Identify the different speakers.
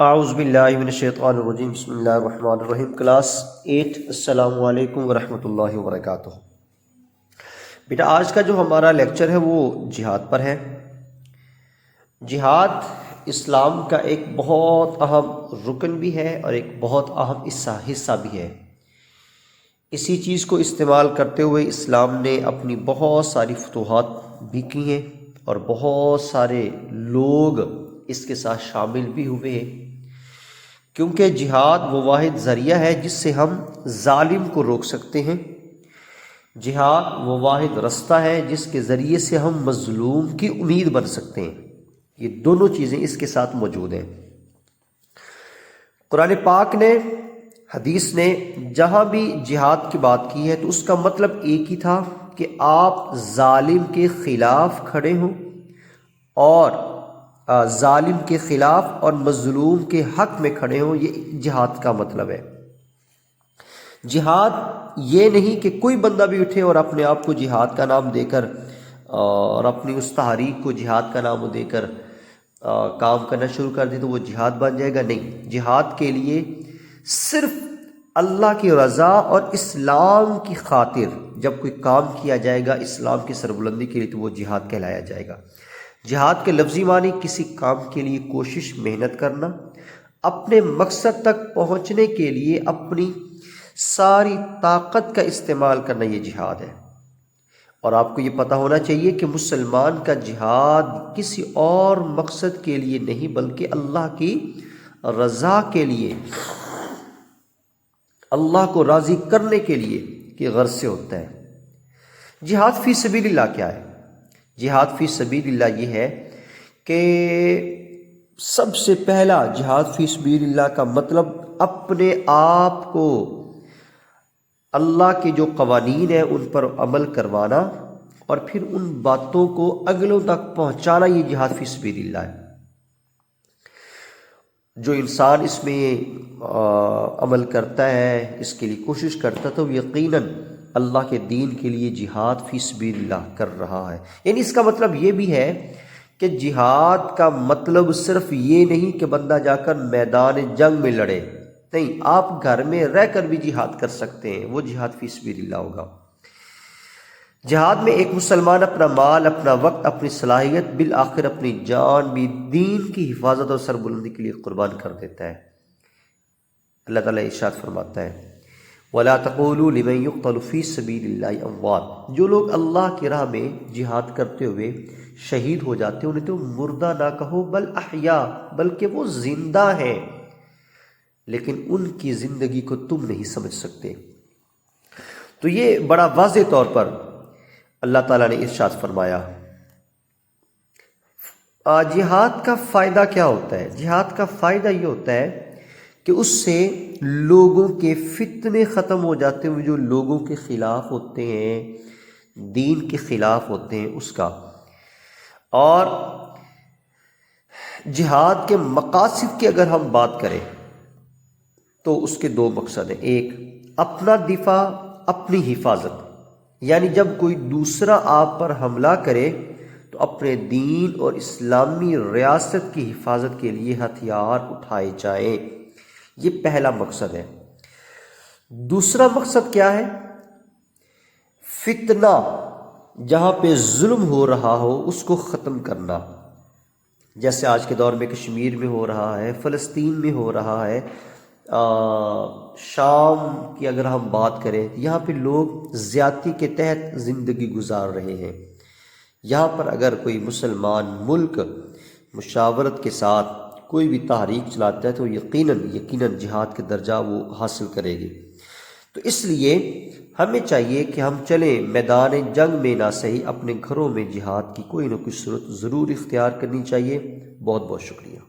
Speaker 1: اعوذ باللہ من الشیطان الرجیم بسم اللہ الرحمن الرحیم کلاس 8 السلام علیکم ورحمۃ اللہ وبرکاتہ۔ بیٹا آج کا جو ہمارا لیکچر ہے وہ جہاد پر ہے۔ جہاد اسلام کا ایک بہت اہم رکن بھی ہے اور ایک بہت اہم حصہ بھی ہے۔ اسی چیز کو استعمال کرتے ہوئے اسلام نے اپنی بہت ساری فتوحات بھی کی ہیں اور بہت سارے لوگ اس کے ساتھ شامل بھی ہوئے ہیں، کیونکہ جہاد وہ واحد ذریعہ ہے جس سے ہم ظالم کو روک سکتے ہیں۔ جہاد وہ واحد رستہ ہے جس کے ذریعے سے ہم مظلوم کی امید بن سکتے ہیں۔ یہ دونوں چیزیں اس کے ساتھ موجود ہیں۔ قرآن پاک نے، حدیث نے جہاں بھی جہاد کی بات کی ہے تو اس کا مطلب ایک ہی تھا کہ آپ ظالم کے خلاف کھڑے ہوں اور ظالم کے خلاف اور مظلوم کے حق میں کھڑے ہوں۔ یہ جہاد کا مطلب ہے۔ جہاد یہ نہیں کہ کوئی بندہ بھی اٹھے اور اپنے آپ کو جہاد کا نام دے کر اور اپنی اس تحریک کو جہاد کا نام دے کر کام کرنا شروع کر دے تو وہ جہاد بن جائے گا۔ نہیں، جہاد کے لیے صرف اللہ کی رضا اور اسلام کی خاطر جب کوئی کام کیا جائے گا اسلام کی سربلندی کے لیے تو وہ جہاد کہلایا جائے گا۔ جہاد کے لفظی معنی کسی کام کے لیے کوشش، محنت کرنا، اپنے مقصد تک پہنچنے کے لیے اپنی ساری طاقت کا استعمال کرنا، یہ جہاد ہے۔ اور آپ کو یہ پتہ ہونا چاہیے کہ مسلمان کا جہاد کسی اور مقصد کے لیے نہیں بلکہ اللہ کی رضا کے لیے، اللہ کو راضی کرنے کے لیے کہ غرض سے ہوتا ہے۔ جہاد فی سبیل اللہ کیا ہے؟ جہاد فی سبیل اللہ یہ ہے کہ سب سے پہلا جہاد فی سبیل اللہ کا مطلب اپنے آپ کو اللہ کے جو قوانین ہیں ان پر عمل کروانا اور پھر ان باتوں کو اگلوں تک پہنچانا، یہ جہاد فی سبیل اللہ ہے۔ جو انسان اس میں عمل کرتا ہے، اس کے لیے کوشش کرتا ہے، تو یقیناً اللہ کے دین کے لیے جہاد فی سبیل اللہ کر رہا ہے۔ یعنی اس کا مطلب یہ بھی ہے کہ جہاد کا مطلب صرف یہ نہیں کہ بندہ جا کر میدان جنگ میں لڑے، نہیں، آپ گھر میں رہ کر بھی جہاد کر سکتے ہیں، وہ جہاد فی سبیل اللہ ہوگا۔ جہاد میں ایک مسلمان اپنا مال، اپنا وقت، اپنی صلاحیت، بالآخر اپنی جان بھی دین کی حفاظت اور سربلندی کے لیے قربان کر دیتا ہے۔ اللہ تعالیٰ ارشاد فرماتا ہے وَلَا تَقُولُوا لِمَن يُقْتَلُ فِي سَبِيلِ اللَّهِ أَمْوَاتٌ، جو لوگ اللہ کی راہ میں جہاد کرتے ہوئے شہید ہو جاتے ہیں انہیں تو مردہ نہ کہو، بل احیاء، بلکہ وہ زندہ ہیں، لیکن ان کی زندگی کو تم نہیں سمجھ سکتے۔ تو یہ بڑا واضح طور پر اللہ تعالیٰ نے ارشاد فرمایا۔ جہاد کا فائدہ کیا ہوتا ہے؟ جہاد کا فائدہ یہ ہوتا ہے کہ اس سے لوگوں کے فتنے ختم ہو جاتے ہیں، جو لوگوں کے خلاف ہوتے ہیں، دین کے خلاف ہوتے ہیں اس کا۔ اور جہاد کے مقاصد کی اگر ہم بات کریں تو اس کے دو مقصد ہیں۔ ایک اپنا دفاع، اپنی حفاظت، یعنی جب کوئی دوسرا آپ پر حملہ کرے تو اپنے دین اور اسلامی ریاست کی حفاظت کے لیے ہتھیار اٹھائے جائیں، یہ پہلا مقصد ہے۔ دوسرا مقصد کیا ہے؟ فتنہ، جہاں پہ ظلم ہو رہا ہو اس کو ختم کرنا، جیسے آج کے دور میں کشمیر میں ہو رہا ہے، فلسطین میں ہو رہا ہے، شام کی اگر ہم بات کریں یہاں پہ لوگ زیادتی کے تحت زندگی گزار رہے ہیں۔ یہاں پر اگر کوئی مسلمان ملک مشاورت کے ساتھ کوئی بھی تحریک چلاتا ہے تو یقیناً جہاد کے درجہ وہ حاصل کرے گی۔ تو اس لیے ہمیں چاہیے کہ ہم چلیں میدان جنگ میں نہ صحیح اپنے گھروں میں جہاد کی کوئی نہ کوئی صورت ضرور اختیار کرنی چاہیے۔ بہت بہت شکریہ۔